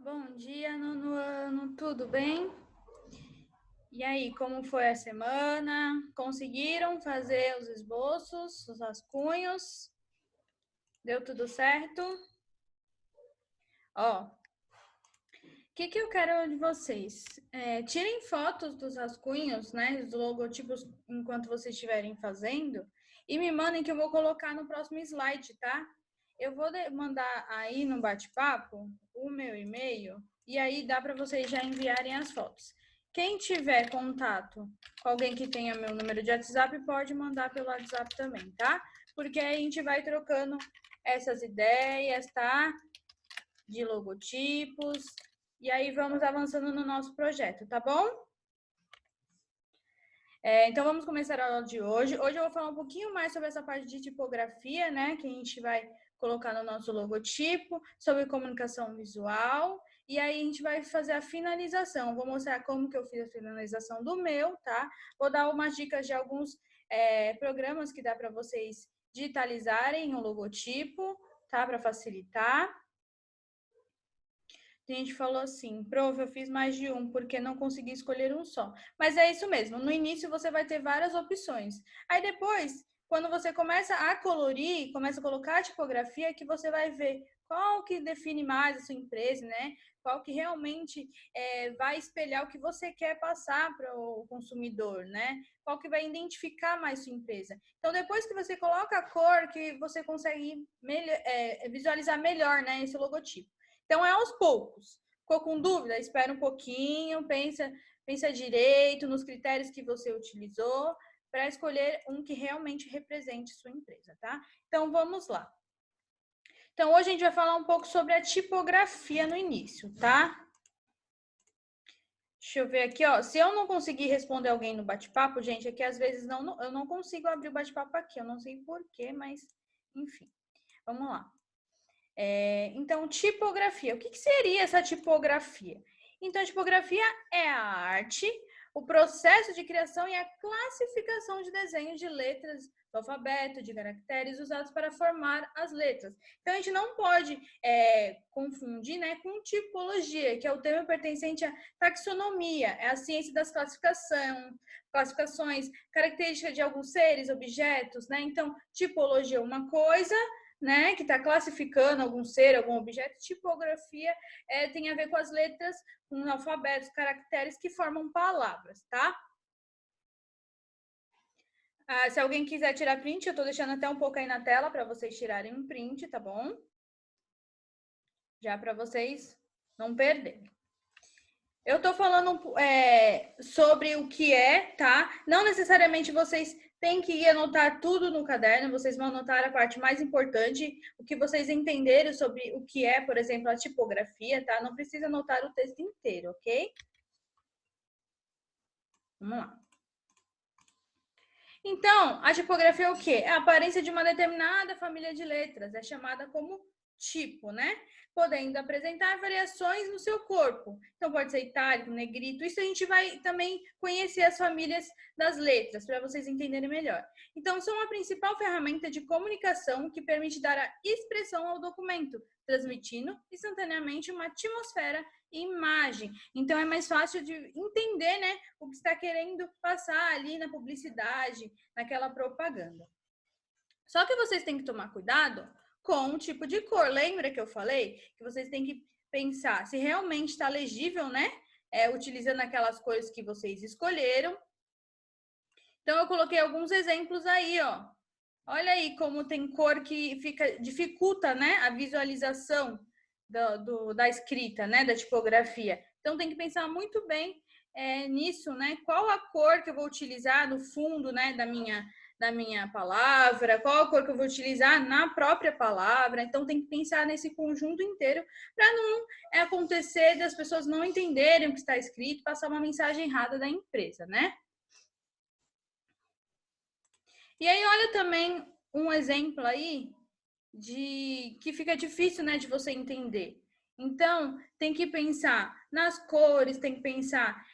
Bom dia, nono ano, tudo bem? E aí, como foi a semana? Conseguiram fazer os esboços, os rascunhos? Deu tudo certo? Ó, o que eu quero de vocês? Tirem fotos dos rascunhos, né, dos logotipos, enquanto vocês estiverem fazendo, e me mandem que eu vou colocar no próximo slide, tá? Eu vou mandar aí no bate-papo o meu e-mail, e aí dá para vocês já enviarem as fotos. Quem tiver contato com alguém que tenha meu número de WhatsApp, pode mandar pelo WhatsApp também, tá? Porque aí a gente vai trocando essas ideias, tá? De logotipos, e aí vamos avançando no nosso projeto, tá bom? Então vamos começar a aula de hoje. Hoje eu vou falar um pouquinho mais sobre essa parte de tipografia, né? Que a gente vai colocar no nosso logotipo, sobre comunicação visual. E aí a gente vai fazer a finalização. Vou mostrar como que eu fiz a finalização do meu, tá? Vou dar umas dicas de alguns programas que dá para vocês digitalizarem o logotipo, tá? Para facilitar. A gente falou assim, prof, eu fiz mais de um porque não consegui escolher um só. Mas é isso mesmo, no início você vai ter várias opções. Aí depois, quando você começa a colorir, começa a colocar a tipografia, que você vai ver qual que define mais a sua empresa, né? Qual que realmente vai espelhar o que você quer passar para o consumidor, né? Qual que vai identificar mais sua empresa. Então, depois que você coloca a cor, que você consegue visualizar melhor, né, esse logotipo. Então, é aos poucos. Ficou com dúvida? Espera um pouquinho, pensa direito nos critérios que você utilizou para escolher um que realmente represente sua empresa, tá? Então, vamos lá. Então, hoje a gente vai falar um pouco sobre a tipografia no início, tá? Deixa eu ver aqui, ó. Se eu não conseguir responder alguém no bate-papo, gente, é que às vezes eu não consigo abrir o bate-papo aqui. Eu não sei porquê, mas enfim. Vamos lá. Então, tipografia. O que seria essa tipografia? Então, a tipografia é a arte, o processo de criação e a classificação de desenhos de letras do alfabeto, de caracteres usados para formar as letras. Então, a gente não pode confundir, né, com tipologia, que é o termo pertencente à taxonomia, é a ciência das classificações, características de alguns seres, objetos, né? Então, tipologia é uma coisa, né, que está classificando algum ser, algum objeto. Tipografia tem a ver com as letras, com os alfabetos, caracteres que formam palavras, tá? Se alguém quiser tirar print, eu estou deixando até um pouco aí na tela para vocês tirarem um print, tá bom? Já para vocês não perderem. Eu estou falando sobre o que é, tá? Não necessariamente vocês têm que ir anotar tudo no caderno, vocês vão anotar a parte mais importante, o que vocês entenderam sobre o que é, por exemplo, a tipografia, tá? Não precisa anotar o texto inteiro, ok? Vamos lá. Então, a tipografia é o quê? É a aparência de uma determinada família de letras, é chamada como tipo, né? Podendo apresentar variações no seu corpo. Então, pode ser itálico, negrito. Isso a gente vai também conhecer as famílias das letras, para vocês entenderem melhor. Então, são a principal ferramenta de comunicação que permite dar a expressão ao documento, transmitindo instantaneamente uma atmosfera e imagem. Então, é mais fácil de entender, né, o que está querendo passar ali na publicidade, naquela propaganda. Só que vocês têm que tomar cuidado com o tipo de cor. Lembra que eu falei que vocês têm que pensar se realmente está legível, né? Utilizando aquelas cores que vocês escolheram. Então, eu coloquei alguns exemplos aí, ó. Olha aí como tem cor que dificulta, né, a visualização da escrita, né, da tipografia. Então, tem que pensar muito bem nisso, né? Qual a cor que eu vou utilizar no fundo, né, da minha palavra, qual a cor que eu vou utilizar na própria palavra. Então, tem que pensar nesse conjunto inteiro para não acontecer das pessoas não entenderem o que está escrito, passar uma mensagem errada da empresa, né? E aí, olha também um exemplo aí de que fica difícil, né, de você entender. Então, tem que pensar nas cores, tem que pensar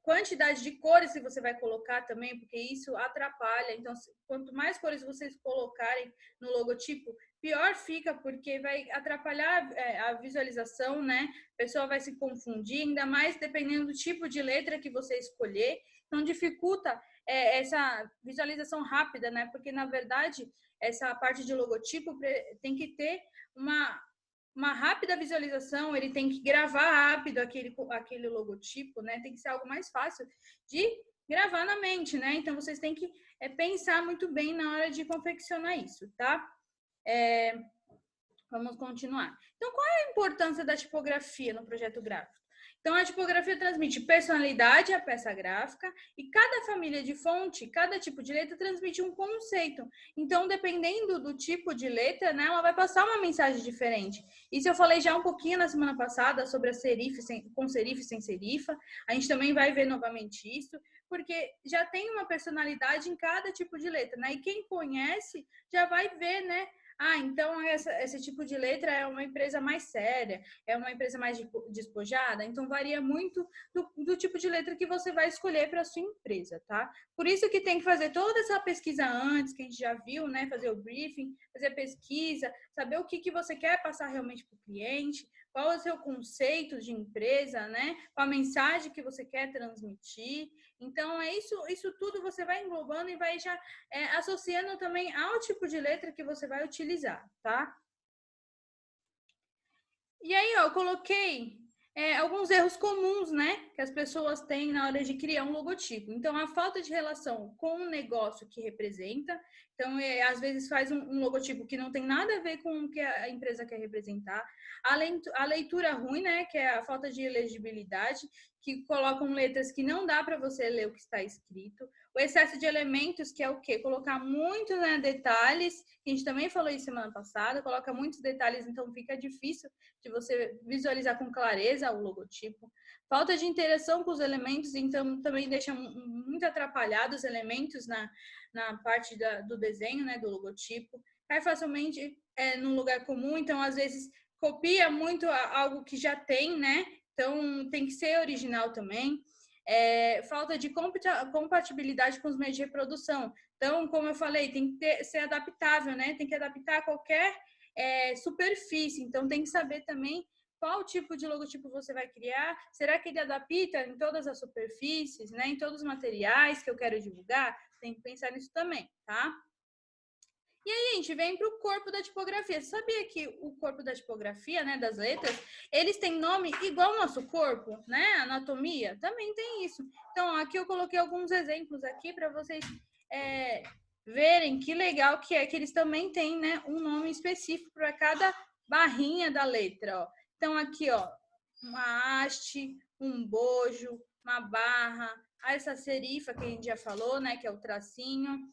quantidade de cores que você vai colocar também, porque isso atrapalha. Então, quanto mais cores vocês colocarem no logotipo, pior fica, porque vai atrapalhar a visualização, né? A pessoa vai se confundir, ainda mais dependendo do tipo de letra que você escolher. Então, dificulta essa visualização rápida, né? Porque, na verdade, essa parte de logotipo tem que ter uma rápida visualização, ele tem que gravar rápido aquele logotipo, né? Tem que ser algo mais fácil de gravar na mente, né? Então, vocês têm que pensar muito bem na hora de confeccionar isso, tá? Vamos continuar. Então, qual é a importância da tipografia no projeto gráfico? Então, a tipografia transmite personalidade à peça gráfica e cada família de fonte, cada tipo de letra transmite um conceito. Então, dependendo do tipo de letra, né, ela vai passar uma mensagem diferente. Isso eu falei já um pouquinho na semana passada sobre a serifa, com serifa e sem serifa. A gente também vai ver novamente isso, porque já tem uma personalidade em cada tipo de letra, né? E quem conhece já vai ver, né? Então esse tipo de letra é uma empresa mais séria, é uma empresa mais despojada, então varia muito do tipo de letra que você vai escolher para a sua empresa, tá? Por isso que tem que fazer toda essa pesquisa antes, que a gente já viu, né? Fazer o briefing, fazer a pesquisa, saber o que você quer passar realmente para o cliente, qual é o seu conceito de empresa, né? Qual a mensagem que você quer transmitir. Então, isso tudo você vai englobando e vai já associando também ao tipo de letra que você vai utilizar, tá? E aí, ó, eu coloquei alguns erros comuns, né, que as pessoas têm na hora de criar um logotipo. Então, a falta de relação com o negócio que representa. Então, às vezes faz um logotipo que não tem nada a ver com o que a empresa quer representar. A leitura ruim, né, que é a falta de legibilidade, que colocam letras que não dá para você ler o que está escrito. O excesso de elementos, que é o quê? Colocar muito, né, detalhes, que a gente também falou isso semana passada, coloca muitos detalhes, então fica difícil de você visualizar com clareza o logotipo. Falta de interação com os elementos, então também deixa muito atrapalhado os elementos na parte do desenho, né, do logotipo. Cai facilmente num lugar comum, então às vezes copia muito algo que já tem, né? Então tem que ser original também. Falta de compatibilidade com os meios de reprodução. Então, como eu falei, tem que ser adaptável, né? Tem que adaptar a qualquer superfície. Então, tem que saber também qual tipo de logotipo você vai criar. Será que ele adapta em todas as superfícies, né? Em todos os materiais que eu quero divulgar? Tem que pensar nisso também, tá? E aí, a gente vem para o corpo da tipografia. Você sabia que o corpo da tipografia, né, das letras, eles têm nome igual ao nosso corpo, né? Anatomia também tem isso. Então, aqui eu coloquei alguns exemplos aqui para vocês verem que legal que é que eles também têm, né, um nome específico para cada barrinha da letra, ó. Então, aqui, ó, uma haste, um bojo, uma barra, essa serifa que a gente já falou, né, que é o tracinho,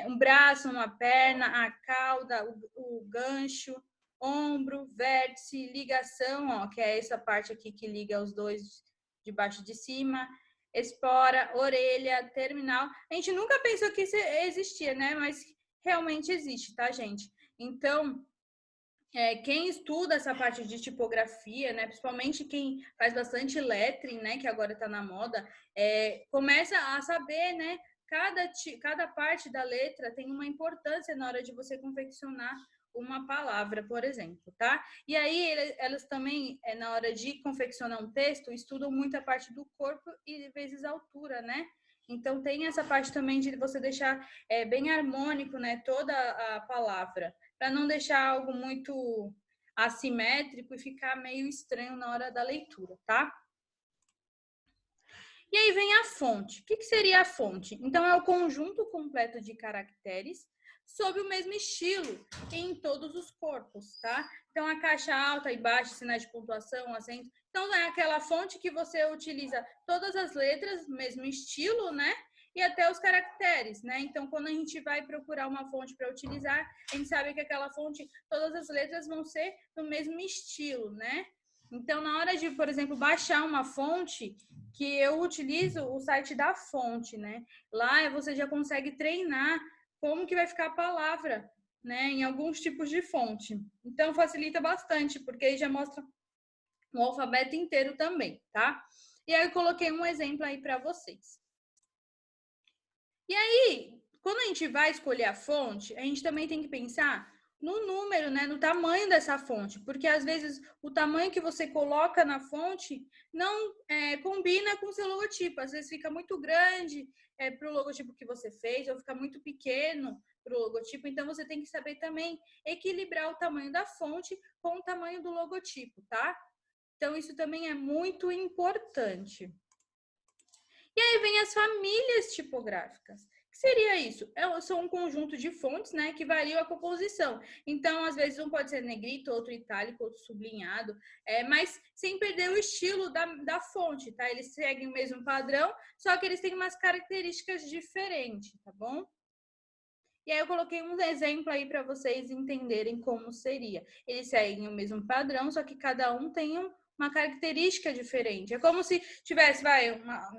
um braço, uma perna, a cauda, o gancho, ombro, vértice, ligação, ó, que é essa parte aqui que liga os dois de baixo de cima, espora, orelha, terminal. A gente nunca pensou que isso existia, né? Mas realmente existe, tá, gente? Então, quem estuda essa parte de tipografia, né, principalmente quem faz bastante lettering, né, que agora está na moda, começa a saber, né, cada parte da letra tem uma importância na hora de você confeccionar uma palavra, por exemplo, tá? E aí elas também, na hora de confeccionar um texto, estudam muito a parte do corpo e vezes a altura, né? Então tem essa parte também de você deixar bem harmônico, né, toda a palavra, para não deixar algo muito assimétrico e ficar meio estranho na hora da leitura, tá? E aí vem a fonte. O que seria a fonte? Então, é o conjunto completo de caracteres sob o mesmo estilo em todos os corpos, tá? Então, a caixa alta e baixa, sinais de pontuação, acento. Então, é aquela fonte que você utiliza todas as letras, mesmo estilo, né? E até os caracteres, né? Então, quando a gente vai procurar uma fonte para utilizar, a gente sabe que aquela fonte, todas as letras vão ser do mesmo estilo, né? Então, na hora de, por exemplo, baixar uma fonte, que eu utilizo o site da fonte, né? Lá você já consegue treinar como que vai ficar a palavra, né? Em alguns tipos de fonte. Então, facilita bastante, porque aí já mostra o alfabeto inteiro também, tá? E aí eu coloquei um exemplo aí para vocês. E aí, quando a gente vai escolher a fonte, a gente também tem que pensar no número, né, no tamanho dessa fonte, porque às vezes o tamanho que você coloca na fonte não combina com o seu logotipo. Às vezes fica muito grande para o logotipo que você fez, ou fica muito pequeno para o logotipo. Então você tem que saber também equilibrar o tamanho da fonte com o tamanho do logotipo, tá? Então isso também é muito importante. E aí vem as famílias tipográficas. O que seria isso? São um conjunto de fontes, né, que variam a composição. Então, às vezes, um pode ser negrito, outro itálico, outro sublinhado, mas sem perder o estilo da fonte, tá? Eles seguem o mesmo padrão, só que eles têm umas características diferentes, tá bom? E aí eu coloquei um exemplo aí para vocês entenderem como seria. Eles seguem o mesmo padrão, só que cada um tem uma característica diferente. É como se tivesse,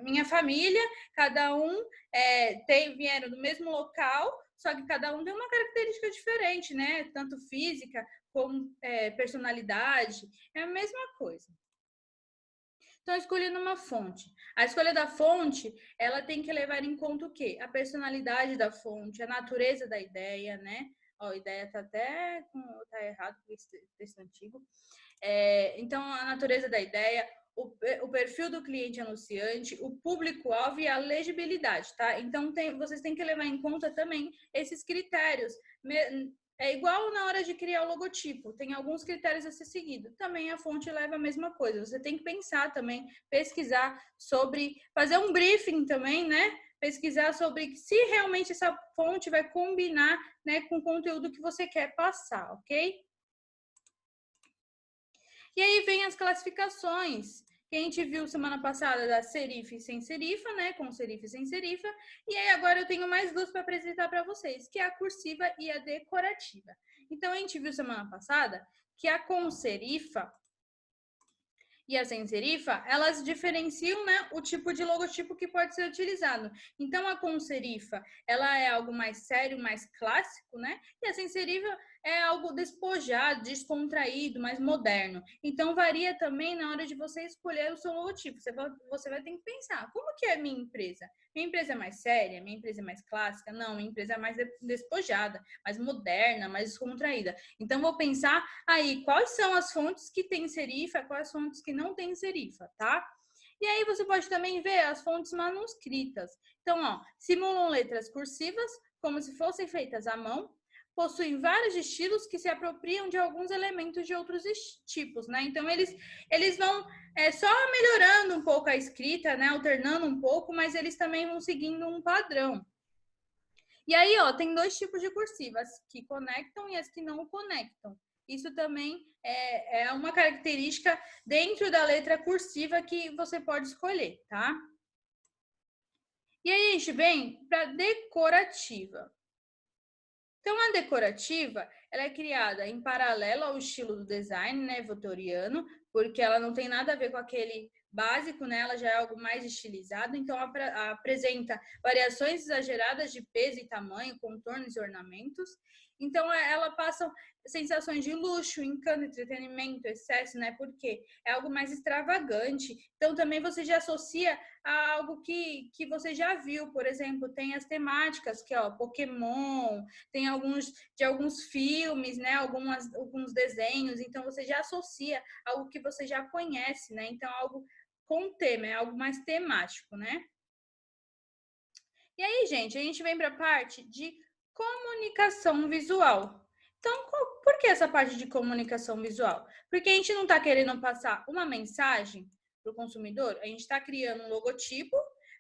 minha família, cada um vieram do mesmo local, só que cada um tem uma característica diferente, né? Tanto física como personalidade, é a mesma coisa. Então, escolhendo uma fonte. A escolha da fonte, ela tem que levar em conta o quê? A personalidade da fonte, a natureza da ideia, né? Ó, a ideia tá até tá errado com esse texto antigo. Então, a natureza da ideia, o perfil do cliente anunciante, o público-alvo e a legibilidade, tá? Então, vocês têm que levar em conta também esses critérios. É igual na hora de criar o logotipo, tem alguns critérios a ser seguido. Também a fonte leva a mesma coisa. Você tem que pensar também, pesquisar sobre, fazer um briefing também, né? Pesquisar sobre se realmente essa fonte vai combinar, né, com o conteúdo que você quer passar, ok? E aí vem as classificações, que a gente viu semana passada da serifa e sem serifa, né? Com serifa e sem serifa. E aí agora eu tenho mais duas para apresentar para vocês, que é a cursiva e a decorativa. Então a gente viu semana passada que a com serifa e a sem serifa, elas diferenciam, né, o tipo de logotipo que pode ser utilizado. Então, a com serifa, ela é algo mais sério, mais clássico, né? E a sem serifa é algo despojado, descontraído, mais moderno. Então, varia também na hora de você escolher o seu logotipo. Você vai ter que pensar, como que é a minha empresa? Minha empresa é mais séria? Minha empresa é mais clássica? Não, minha empresa é mais despojada, mais moderna, mais descontraída. Então, vou pensar aí quais são as fontes que têm serifa, quais fontes que não têm serifa, tá? E aí você pode também ver as fontes manuscritas. Então, ó, simulam letras cursivas, como se fossem feitas à mão, possuem vários estilos que se apropriam de alguns elementos de outros tipos, né? Então, eles vão só melhorando um pouco a escrita, né? Alternando um pouco, mas eles também vão seguindo um padrão. E aí, ó, tem dois tipos de cursivas, que conectam e as que não conectam. Isso também é uma característica dentro da letra cursiva que você pode escolher, tá? E aí a gente vem para decorativa. Então, a decorativa, ela é criada em paralelo ao estilo do design, né, vitoriano, porque ela não tem nada a ver com aquele básico, né, ela já é algo mais estilizado, então apresenta variações exageradas de peso e tamanho, contornos e ornamentos. Então, ela passa sensações de luxo, encanto, entretenimento, excesso, né, porque é algo mais extravagante. Então, também você já associa a algo que você já viu, por exemplo, tem as temáticas, que ó, Pokémon, tem alguns filmes, né? Alguns desenhos, então você já associa algo que você já conhece, né? Então, algo com tema, é algo mais temático, né? E aí, gente, a gente vem para a parte de comunicação visual. Então, por que essa parte de comunicação visual? Porque a gente não está querendo passar uma mensagem para o consumidor, a gente está criando um logotipo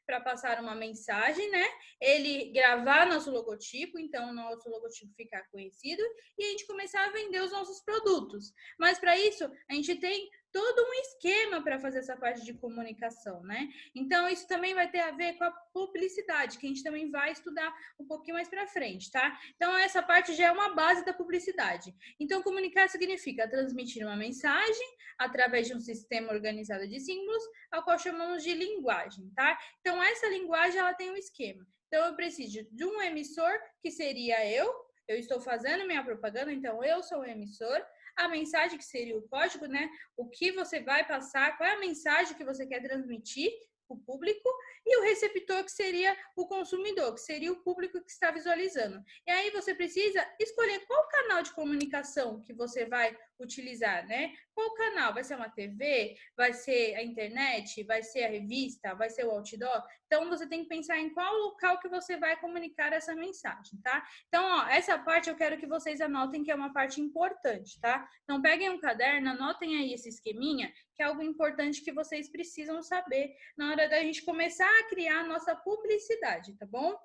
para passar uma mensagem, né? Ele gravar nosso logotipo, então o nosso logotipo ficar conhecido e a gente começar a vender os nossos produtos. Mas para isso, a gente tem todo um esquema para fazer essa parte de comunicação, né? Então, isso também vai ter a ver com a publicidade, que a gente também vai estudar um pouquinho mais para frente, tá? Então, essa parte já é uma base da publicidade. Então, comunicar significa transmitir uma mensagem através de um sistema organizado de símbolos, ao qual chamamos de linguagem, tá? Então, essa linguagem, ela tem um esquema. Então, eu preciso de um emissor, que seria eu estou fazendo minha propaganda, então eu sou o emissor. a mensagem, que seria o código, né? O que você vai passar, qual é a mensagem que você quer transmitir para o público, e o receptor, que seria o consumidor, que seria o público que está visualizando. E aí você precisa escolher qual canal de comunicação que você vai utilizar, né? Qual canal? Vai ser uma TV? Vai ser a internet? Vai ser a revista? Vai ser o outdoor? Então, você tem que pensar em qual local que você vai comunicar essa mensagem, tá? Então, ó, essa parte eu quero que vocês anotem, que é uma parte importante, tá? Então, peguem um caderno, anotem aí esse esqueminha, que é algo importante que vocês precisam saber na hora da gente começar a criar a nossa publicidade, tá bom?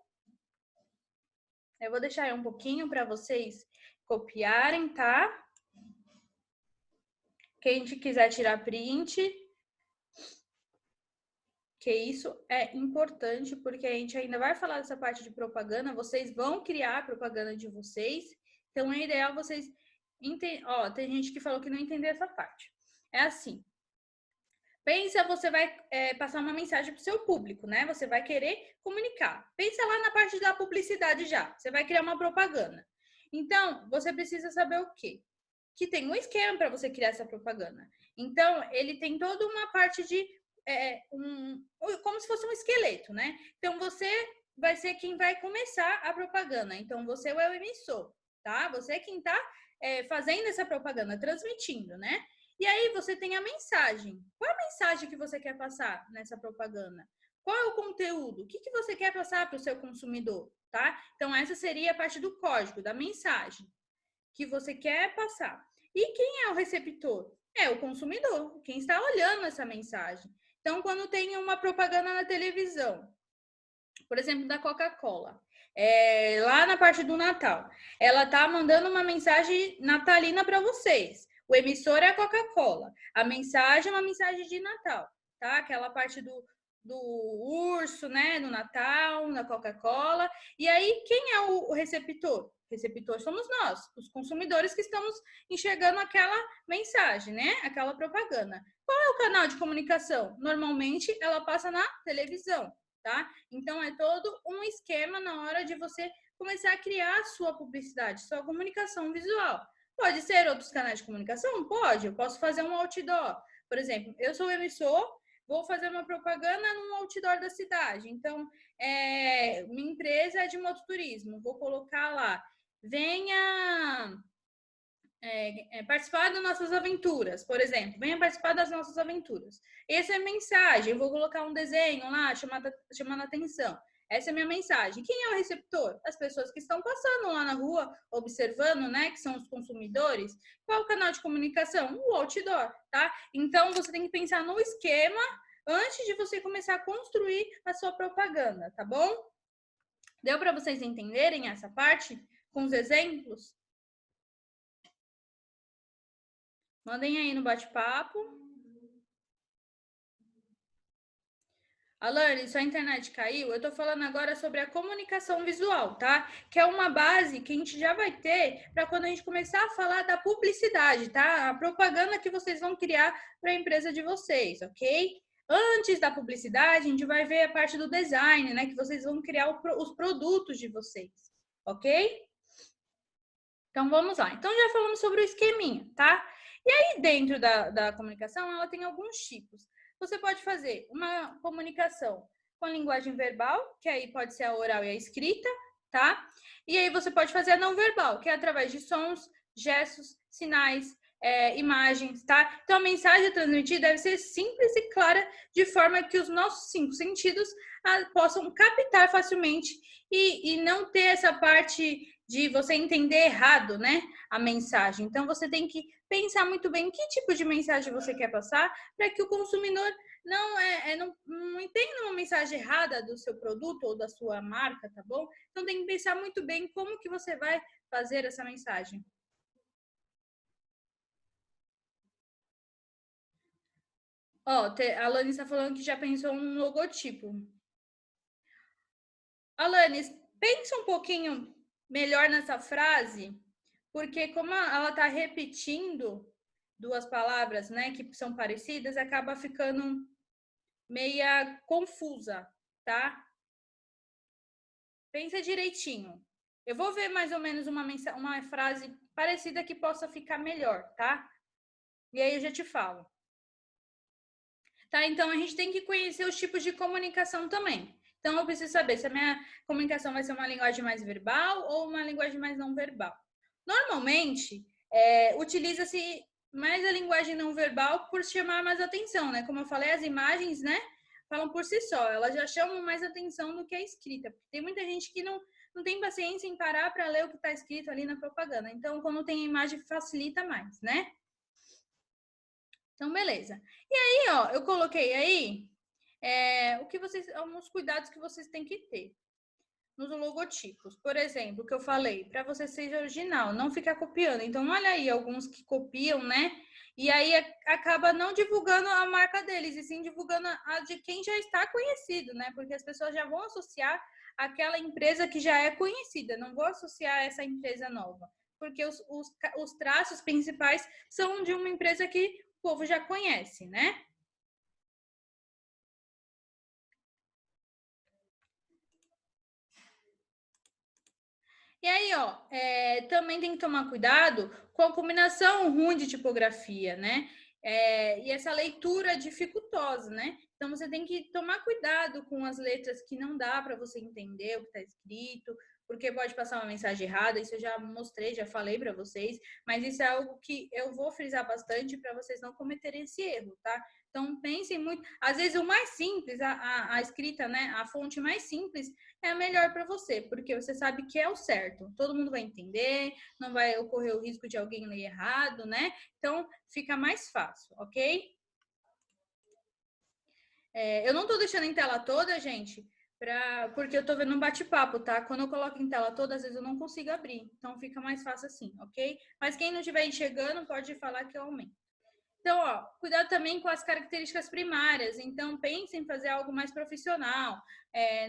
Eu vou deixar aí um pouquinho para vocês copiarem, tá? Quem quiser tirar print, que isso é importante, porque a gente ainda vai falar dessa parte de propaganda, vocês vão criar a propaganda de vocês, então é ideal vocês entenderem. Ó, tem gente que falou que não entendeu essa parte. É assim, pensa, você vai passar uma mensagem para o seu público, né? Você vai querer comunicar. Pensa lá na parte da publicidade já, você vai criar uma propaganda. Então, você precisa saber o quê? Que tem um esquema para você criar essa propaganda. Então, ele tem toda uma parte de como se fosse um esqueleto, né? Então, você vai ser quem vai começar a propaganda. Então, você é o emissor, tá? Você é quem está fazendo essa propaganda, transmitindo, né? E aí, você tem a mensagem. Qual é a mensagem que você quer passar nessa propaganda? Qual é o conteúdo? O que você quer passar para o seu consumidor, tá? Então, essa seria a parte do código, da mensagem que você quer passar. E quem é o receptor? É o consumidor, quem está olhando essa mensagem. Então, quando tem uma propaganda na televisão, por exemplo, da Coca-Cola, lá na parte do Natal, ela tá mandando uma mensagem natalina para vocês. O emissor é a Coca-Cola. A mensagem é uma mensagem de Natal, tá? Aquela parte do urso, né? Do Natal, da Coca-Cola. E aí, quem é o receptor? O receptor somos nós, os consumidores que estamos enxergando aquela mensagem, né? Aquela propaganda. Qual é o canal de comunicação? Normalmente, ela passa na televisão, tá? Então, é todo um esquema na hora de você começar a criar a sua publicidade, sua comunicação visual. Pode ser outros canais de comunicação? Pode. Eu posso fazer um outdoor. Por exemplo, eu sou emissor, vou fazer uma propaganda num outdoor da cidade. Então, minha empresa é de mototurismo. Vou colocar lá, venha participar das nossas aventuras, por exemplo. Venha participar das nossas aventuras. Essa é a mensagem. Eu vou colocar um desenho lá, chamando a atenção. Essa é a minha mensagem. Quem é o receptor? As pessoas que estão passando lá na rua, observando, né? Que são os consumidores. Qual é o canal de comunicação? O outdoor, tá? Então, você tem que pensar no esquema antes de você começar a construir a sua propaganda, tá bom? Deu para vocês entenderem essa parte com os exemplos? Mandem aí no bate-papo. Alane, sua internet caiu? Eu tô falando agora sobre a comunicação visual, tá? Que é uma base que a gente já vai ter para quando a gente começar a falar da publicidade, tá? A propaganda que vocês vão criar para a empresa de vocês, ok? Antes da publicidade, a gente vai ver a parte do design, né? Que vocês vão criar os produtos de vocês, ok? Então, vamos lá. Então, já falamos sobre o esqueminha, tá? E aí, dentro da comunicação, ela tem alguns tipos. Você pode fazer uma comunicação com linguagem verbal, que aí pode ser a oral e a escrita, tá? E aí você pode fazer a não verbal, que é através de sons, gestos, sinais, imagens, tá? Então, a mensagem a transmitir deve ser simples e clara, de forma que os nossos 5 sentidos possam captar facilmente e não ter essa parte de você entender errado, né, a mensagem. Então, você tem que pensar muito bem que tipo de mensagem você quer passar para que o consumidor não entenda uma mensagem errada do seu produto ou da sua marca, tá bom? Então, tem que pensar muito bem como que você vai fazer essa mensagem. Ó, a Alanis está falando que já pensou um logotipo. Alanis, pensa um pouquinho melhor nessa frase, porque como ela está repetindo duas palavras, né, que são parecidas, acaba ficando meia confusa, tá? Pensa direitinho. Eu vou ver mais ou menos uma frase parecida que possa ficar melhor, tá? E aí eu já te falo. Tá? Então, a gente tem que conhecer os tipos de comunicação também. Então, eu preciso saber se a minha comunicação vai ser uma linguagem mais verbal ou uma linguagem mais não verbal. Normalmente, utiliza-se mais a linguagem não verbal por chamar mais atenção, né? Como eu falei, as imagens, né, falam por si só. Elas já chamam mais atenção do que a escrita. Tem muita gente que não tem paciência em parar para ler o que está escrito ali na propaganda. Então, quando tem imagem, facilita mais, né? Então, beleza. E aí, ó, eu coloquei aí alguns cuidados que vocês têm que ter nos logotipos. Por exemplo, o que eu falei, para você ser original, não ficar copiando. Então, olha aí, alguns que copiam, né? E aí acaba não divulgando a marca deles, e sim divulgando a de quem já está conhecido, né? Porque as pessoas já vão associar aquela empresa que já é conhecida, não vou associar essa empresa nova. Porque os traços principais são de uma empresa que o povo já conhece, né? E aí, ó, também tem que tomar cuidado com a combinação ruim de tipografia, né? E essa leitura dificultosa, né? Então, você tem que tomar cuidado com as letras que não dá para você entender o que está escrito, porque pode passar uma mensagem errada. Isso eu já mostrei, já falei para vocês, mas isso é algo que eu vou frisar bastante para vocês não cometerem esse erro, tá? Então, pensem muito. Às vezes, o mais simples, a escrita, né? A fonte mais simples é a melhor para você, porque você sabe que é o certo. Todo mundo vai entender, não vai ocorrer o risco de alguém ler errado, né? Então, fica mais fácil, ok? Eu não tô deixando em tela toda, gente, porque eu tô vendo um bate-papo, tá? Quando eu coloco em tela toda, às vezes eu não consigo abrir. Então, fica mais fácil assim, ok? Mas quem não estiver enxergando, pode falar que eu aumento. Então, ó, cuidado também com as características primárias. Então, pense em fazer algo mais profissional.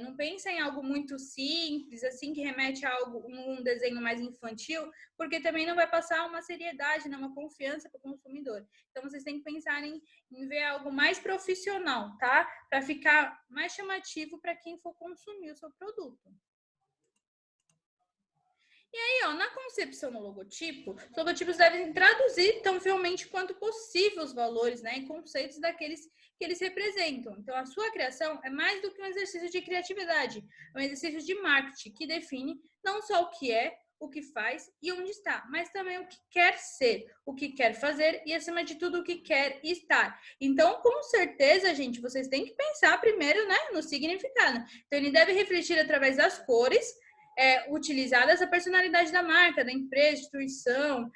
Não pense em algo muito simples, assim, que remete a algo, um desenho mais infantil, porque também não vai passar uma seriedade, né, uma confiança para o consumidor. Então, vocês têm que pensar em ver algo mais profissional, tá? Para ficar mais chamativo para quem for consumir o seu produto. E aí, ó, na concepção do logotipo, os logotipos devem traduzir tão fielmente quanto possível os valores, né, e conceitos daqueles que eles representam. Então, a sua criação é mais do que um exercício de criatividade, é um exercício de marketing que define não só o que é, o que faz e onde está, mas também o que quer ser, o que quer fazer e, acima de tudo, o que quer estar. Então, com certeza, gente, vocês têm que pensar primeiro, né, no significado. Então, ele deve refletir através das cores utilizadas a personalidade da marca, da empresa, instituição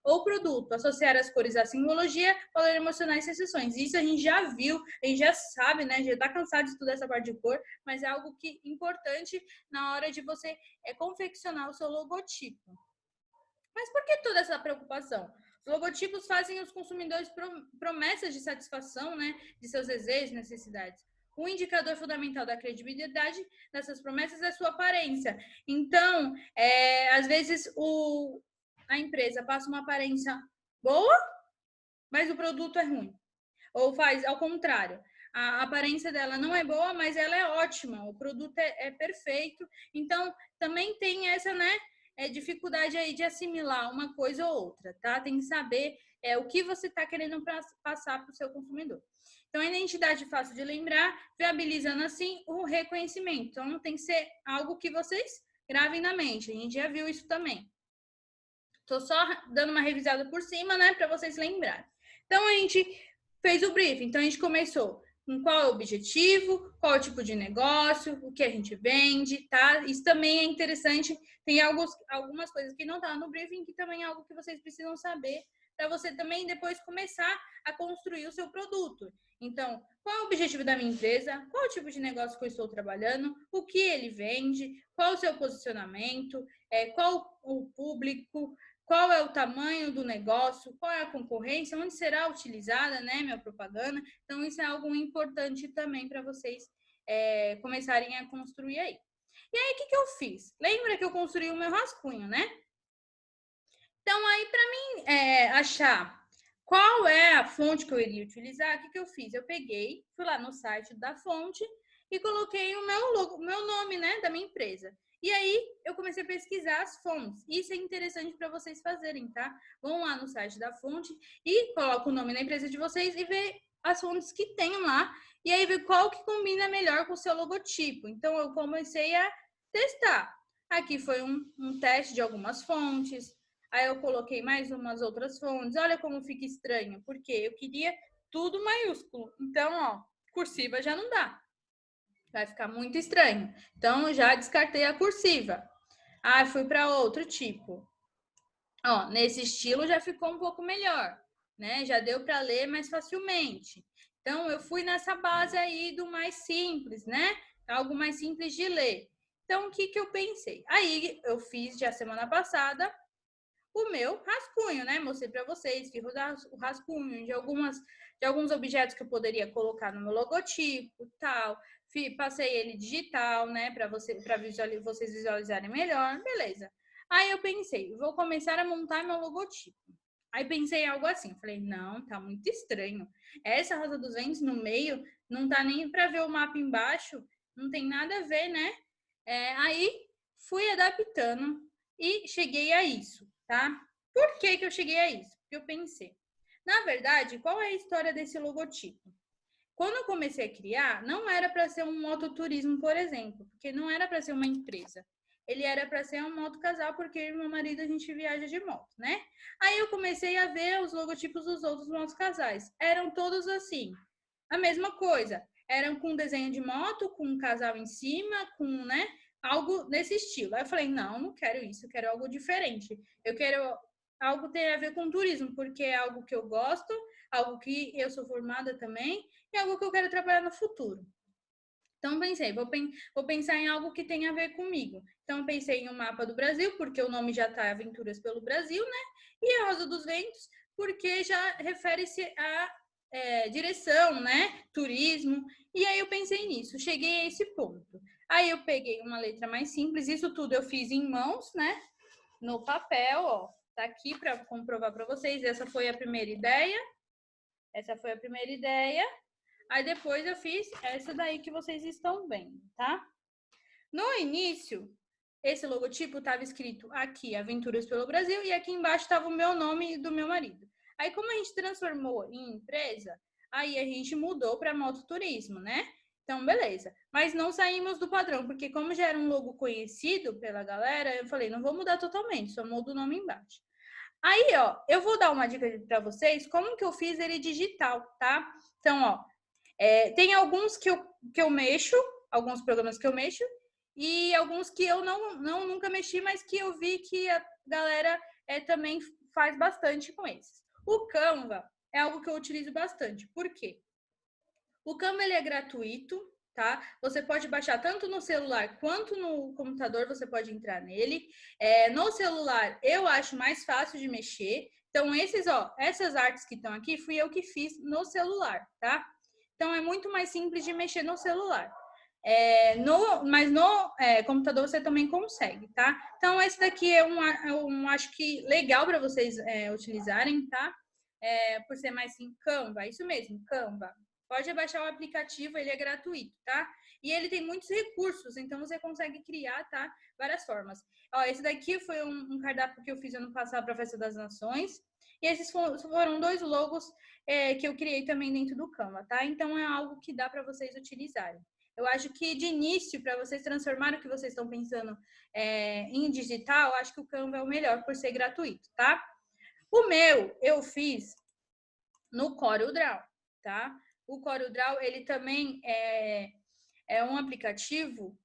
ou produto, associar as cores à simbologia, valor emocional e sensações. Isso a gente já viu, a gente já sabe, né? Já está cansado de estudar essa parte de cor, mas é algo que importante na hora de você confeccionar o seu logotipo. Mas por que toda essa preocupação? Os logotipos fazem os consumidores promessas de satisfação, né, de seus desejos e necessidades. O indicador fundamental da credibilidade dessas promessas é a sua aparência. Então, às vezes, a empresa passa uma aparência boa, mas o produto é ruim. Ou faz ao contrário. A aparência dela não é boa, mas ela é ótima. O produto é perfeito. Então, também tem essa, né, dificuldade aí de assimilar uma coisa ou outra, tá? Tem que saber o que você está querendo passar para o seu consumidor. Então, a identidade fácil de lembrar, viabilizando assim o reconhecimento. Então, tem que ser algo que vocês gravem na mente. A gente já viu isso também. Estou só dando uma revisada por cima, né, para vocês lembrarem. Então, a gente fez o briefing. Então, a gente começou com qual é o objetivo, qual é o tipo de negócio, o que a gente vende, tá? Isso também é interessante. Tem algumas coisas que não estão no briefing, que também é algo que vocês precisam saber para você também depois começar a construir o seu produto. Então, qual é o objetivo da minha empresa? Qual é o tipo de negócio que eu estou trabalhando? O que ele vende? Qual é o seu posicionamento? Qual o público? Qual é o tamanho do negócio, qual é a concorrência, onde será utilizada, né, minha propaganda. Então, isso é algo importante também para vocês começarem a construir aí. E aí, o que eu fiz? Lembra que eu construí o meu rascunho, né? Então, aí, para mim achar qual é a fonte que eu iria utilizar, o que eu fiz? Eu peguei, fui lá no site da fonte e coloquei o meu logo, o meu nome, né, da minha empresa. E aí, eu comecei a pesquisar as fontes. Isso é interessante para vocês fazerem, tá? Vão lá no site da fonte e colocam o nome da empresa de vocês e vê as fontes que tem lá. E aí, vê qual que combina melhor com o seu logotipo. Então, eu comecei a testar. Aqui foi um teste de algumas fontes. Aí, eu coloquei mais umas outras fontes. Olha como fica estranho, porque eu queria tudo maiúsculo. Então, ó, cursiva já não dá. Vai ficar muito estranho. Então, já descartei a cursiva. Ah, fui para outro tipo. Ó, nesse estilo já ficou um pouco melhor, né? Já deu para ler mais facilmente. Então, eu fui nessa base aí do mais simples, né? Algo mais simples de ler. Então, o que que eu pensei? Aí, eu fiz já semana passada o meu rascunho, né? Mostrei para vocês, fiz o rascunho de alguns objetos que eu poderia colocar no meu logotipo, tal. Passei ele digital, né? Para vocês visualizarem melhor, beleza. Aí eu pensei, vou começar a montar meu logotipo. Aí pensei em algo assim, falei, não, tá muito estranho. Essa Rosa dos Ventos no meio, não tá nem para ver o mapa embaixo, não tem nada a ver, né? Aí fui adaptando e cheguei a isso, tá? Por que que eu cheguei a isso? Porque eu pensei, na verdade, qual é a história desse logotipo? Quando eu comecei a criar, não era para ser um mototurismo, por exemplo, porque não era para ser uma empresa. Ele era para ser um moto casal, porque eu e meu marido a gente viaja de moto, né? Aí eu comecei a ver os logotipos dos outros motos casais. Eram todos assim, a mesma coisa. Eram com desenho de moto, com um casal em cima, com, né? Algo nesse estilo. Aí eu falei, não quero isso, eu quero algo diferente. Eu quero algo que tenha a ver com turismo, porque é algo que eu gosto, algo que eu sou formada também, e algo que eu quero trabalhar no futuro. Então, pensei, vou pensar em algo que tenha a ver comigo. Então, pensei em um mapa do Brasil, porque o nome já está Aventuras pelo Brasil, né? E a Rosa dos Ventos, porque já refere-se a direção, né? Turismo. E aí eu pensei nisso, cheguei a esse ponto. Aí eu peguei uma letra mais simples, isso tudo eu fiz em mãos, né? No papel, ó. Tá aqui para comprovar para vocês. Essa foi a primeira ideia. Aí depois eu fiz essa daí que vocês estão vendo, tá? No início, esse logotipo estava escrito aqui, Aventuras pelo Brasil, e aqui embaixo estava o meu nome e do meu marido. Aí, como a gente transformou em empresa, aí a gente mudou para mototurismo, né? Então, beleza. Mas não saímos do padrão, porque como já era um logo conhecido pela galera, eu falei, não vou mudar totalmente, só mudo o nome embaixo. Aí, ó, eu vou dar uma dica para vocês como que eu fiz ele digital, tá? Então, ó, tem alguns que eu mexo, alguns programas que eu mexo, e alguns que eu nunca mexi, mas que eu vi que a galera também faz bastante com esses. O Canva é algo que eu utilizo bastante. Por quê? O Canva ele é gratuito, tá? Você pode baixar tanto no celular quanto no computador, você pode entrar nele. No celular eu acho mais fácil de mexer. Então, essas artes que estão aqui, fui eu que fiz no celular, tá? Então, é muito mais simples de mexer no celular. Mas no computador você também consegue, tá? Então, esse daqui é acho que legal para vocês utilizarem, tá? Por ser mais assim, Canva, isso mesmo, Canva. Pode baixar o aplicativo, ele é gratuito, tá? E ele tem muitos recursos, então você consegue criar, tá? Várias formas. Ó, esse daqui foi um cardápio que eu fiz ano passado para a Festa das Nações. E esses foram 2 logos que eu criei também dentro do Canva, tá? Então é algo que dá para vocês utilizarem. Eu acho que de início, para vocês transformarem o que vocês estão pensando em digital, acho que o Canva é o melhor por ser gratuito, tá? O meu, eu fiz no CorelDRAW, tá? O CorelDRAW, ele também é um aplicativo,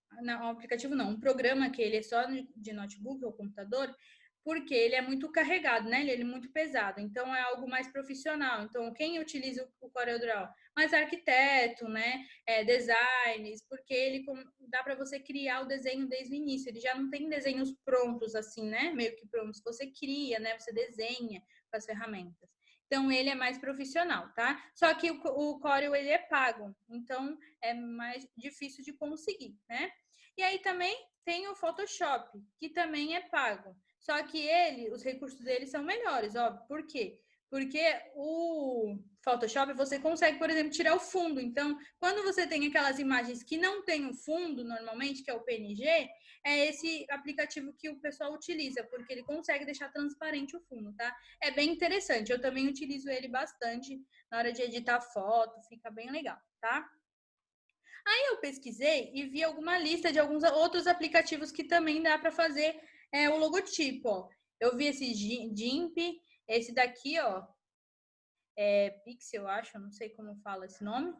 um programa que ele é só de notebook ou computador, porque ele é muito carregado, né? Ele é muito pesado, então é algo mais profissional. Então, quem utiliza o CorelDRAW? Mais arquiteto, né? Designs, porque ele dá para você criar o desenho desde o início. Ele já não tem desenhos prontos assim, né? Meio que prontos. Você cria, né? Você desenha com as ferramentas. Então, ele é mais profissional, tá? Só que o Corel, ele é pago. Então, é mais difícil de conseguir, né? E aí também tem o Photoshop, que também é pago. Só que os recursos dele são melhores, óbvio. Por quê? Porque o Photoshop, você consegue, por exemplo, tirar o fundo. Então, quando você tem aquelas imagens que não tem o fundo, normalmente, que é o PNG, é esse aplicativo que o pessoal utiliza, porque ele consegue deixar transparente o fundo, tá? É bem interessante. Eu também utilizo ele bastante na hora de editar foto, fica bem legal, tá? Aí eu pesquisei e vi alguma lista de alguns outros aplicativos que também dá para fazer o logotipo, ó. Eu vi esse GIMP, esse daqui, ó, Pixel, acho, não sei como fala esse nome.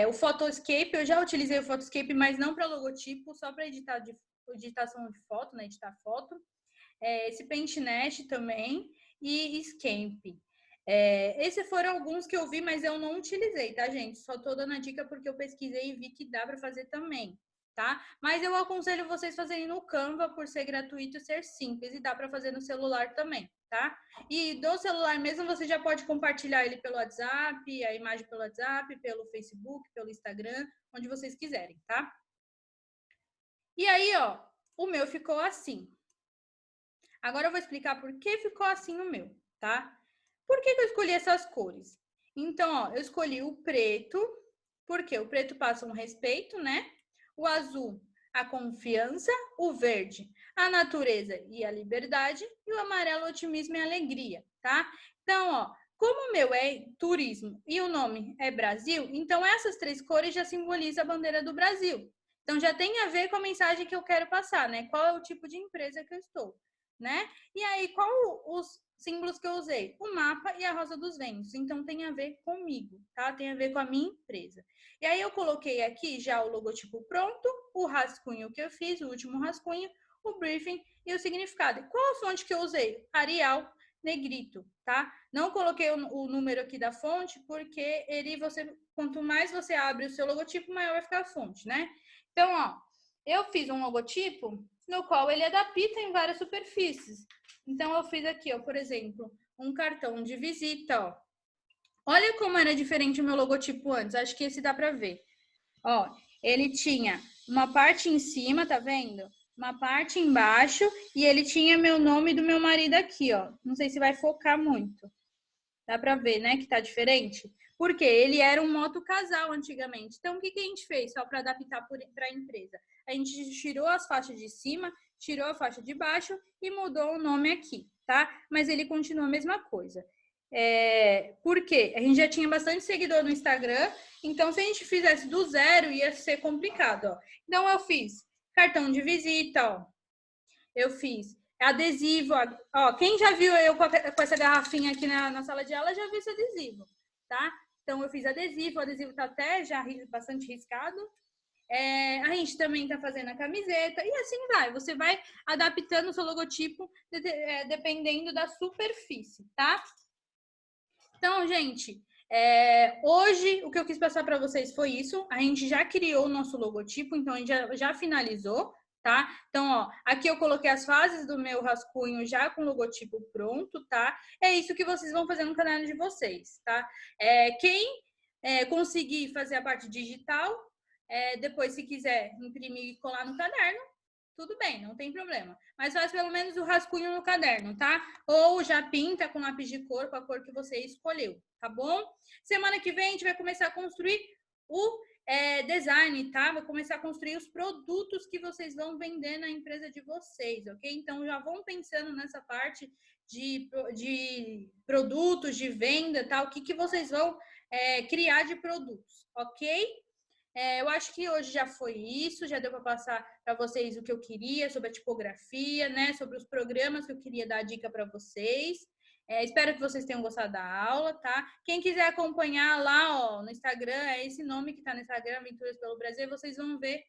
O Photoscape, eu já utilizei o Photoscape, mas não para logotipo, só para editação de foto, né, editar foto. Esse PaintNet também e Scamp. Esses foram alguns que eu vi, mas eu não utilizei, tá, gente? Só tô dando a dica porque eu pesquisei e vi que dá para fazer também, tá? Mas eu aconselho vocês fazerem no Canva por ser gratuito e ser simples, e dá para fazer no celular também, tá? E do celular mesmo você já pode compartilhar ele pelo WhatsApp, a imagem pelo WhatsApp, pelo Facebook, pelo Instagram, onde vocês quiserem, tá? E aí, ó, o meu ficou assim. Agora eu vou explicar por que ficou assim o meu, tá? Por que eu escolhi essas cores? Então, ó, eu escolhi o preto, porque o preto passa um respeito, né? O azul, a confiança, o verde, a natureza e a liberdade, e o amarelo, o otimismo e a alegria, tá? Então, ó, como o meu é turismo e o nome é Brasil, então essas três cores já simbolizam a bandeira do Brasil. Então já tem a ver com a mensagem que eu quero passar, né? Qual é o tipo de empresa que eu estou, né? E aí, qual os símbolos que eu usei? O mapa e a rosa dos ventos. Então, tem a ver comigo, tá? Tem a ver com a minha empresa. E aí, eu coloquei aqui já o logotipo pronto, o rascunho que eu fiz, o último rascunho, o briefing e o significado. E qual a fonte que eu usei? Arial Negrito, tá? Não coloquei o número aqui da fonte, porque quanto mais você abre o seu logotipo, maior vai ficar a fonte, né? Então, ó, eu fiz um logotipo no qual ele adapta em várias superfícies. Então, eu fiz aqui, ó, por exemplo, um cartão de visita, ó. Olha como era diferente o meu logotipo antes. Acho que esse dá para ver. Ó, ele tinha uma parte em cima, tá vendo? Uma parte embaixo e ele tinha meu nome do meu marido aqui, ó. Não sei se vai focar muito. Dá para ver, né, que tá diferente? Porque ele era um moto casal antigamente. Então, o que a gente fez só para adaptar para a empresa? A gente tirou as faixas de cima, tirou a faixa de baixo e mudou o nome aqui, tá? Mas ele continua a mesma coisa. Por quê? A gente já tinha bastante seguidor no Instagram, então se a gente fizesse do zero ia ser complicado, ó. Então eu fiz cartão de visita, ó. Eu fiz adesivo, ó. Quem já viu eu com essa garrafinha aqui na sala de aula já viu esse adesivo, tá? Então eu fiz adesivo, o adesivo tá até já bastante riscado. A gente também tá fazendo a camiseta e assim vai. Você vai adaptando o seu logotipo dependendo da superfície, tá? Então, gente, hoje o que eu quis passar para vocês foi isso. A gente já criou o nosso logotipo, então a gente já finalizou, tá? Então, ó, aqui eu coloquei as fases do meu rascunho já com o logotipo pronto, tá? É isso que vocês vão fazer no canal de vocês, tá? Quem conseguir fazer a parte digital, depois, se quiser imprimir e colar no caderno, tudo bem, não tem problema. Mas faz pelo menos o rascunho no caderno, tá? Ou já pinta com lápis de cor, com a cor que você escolheu, tá bom? Semana que vem a gente vai começar a construir o design, tá? Vai começar a construir os produtos que vocês vão vender na empresa de vocês, ok? Então já vão pensando nessa parte de produtos, de venda, tá? O que vocês vão criar de produtos, ok? Eu acho que hoje já foi isso, já deu para passar para vocês o que eu queria sobre a tipografia, né? Sobre os programas que eu queria dar dica para vocês. Espero que vocês tenham gostado da aula, tá? Quem quiser acompanhar lá, ó, no Instagram, é esse nome que está no Instagram, Aventuras pelo Brasil, vocês vão ver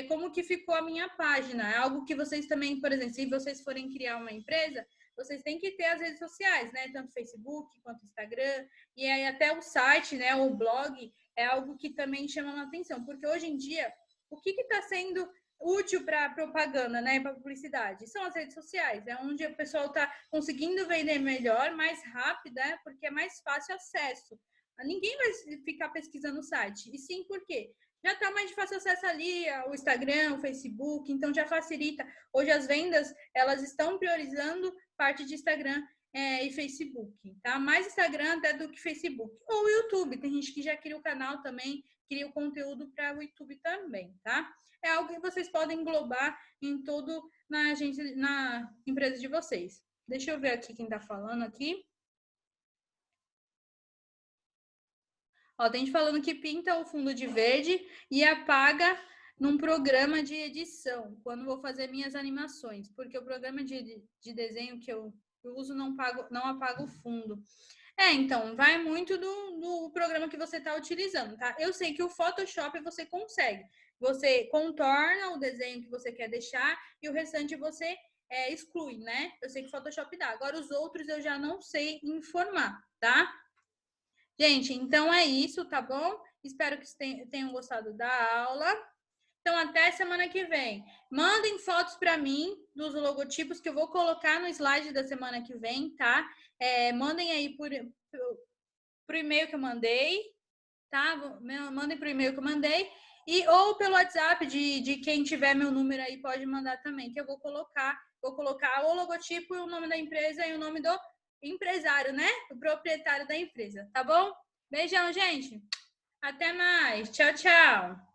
como que ficou a minha página. É algo que vocês também, por exemplo, se vocês forem criar uma empresa, vocês têm que ter as redes sociais, né? Tanto Facebook quanto Instagram, e aí até o site, né? O blog é algo que também chama a atenção, porque hoje em dia, o que está sendo útil para propaganda, né, para publicidade? São as redes sociais, é onde o pessoal está conseguindo vender melhor, mais rápido, né, porque é mais fácil acesso. Ninguém vai ficar pesquisando o site, e sim porque já está mais de fácil acesso ali, o Instagram, o Facebook, então já facilita. Hoje as vendas, elas estão priorizando parte de Instagram e Facebook, tá? Mais Instagram até do que Facebook. Ou YouTube, tem gente que já cria o canal também, cria o conteúdo para o YouTube também, tá? É algo que vocês podem englobar em todo na agência, na empresa de vocês. Deixa eu ver aqui quem tá falando aqui. Ó, tem gente falando que pinta o fundo de verde e apaga num programa de edição, quando vou fazer minhas animações, porque o programa de desenho que eu uso não apaga o fundo. Então, vai muito do programa que você está utilizando, tá? Eu sei que o Photoshop você consegue. Você contorna o desenho que você quer deixar e o restante você exclui, né? Eu sei que o Photoshop dá. Agora, os outros eu já não sei informar, tá? Gente, então é isso, tá bom? Espero que tenham gostado da aula. Então, até semana que vem. Mandem fotos para mim dos logotipos que eu vou colocar no slide da semana que vem, tá? Mandem aí por e-mail que eu mandei, tá? Mandem por e-mail que eu mandei. Ou pelo WhatsApp de quem tiver meu número aí, pode mandar também, que eu vou colocar o logotipo e o nome da empresa e o nome do empresário, né? O proprietário da empresa, tá bom? Beijão, gente. Até mais. Tchau, tchau.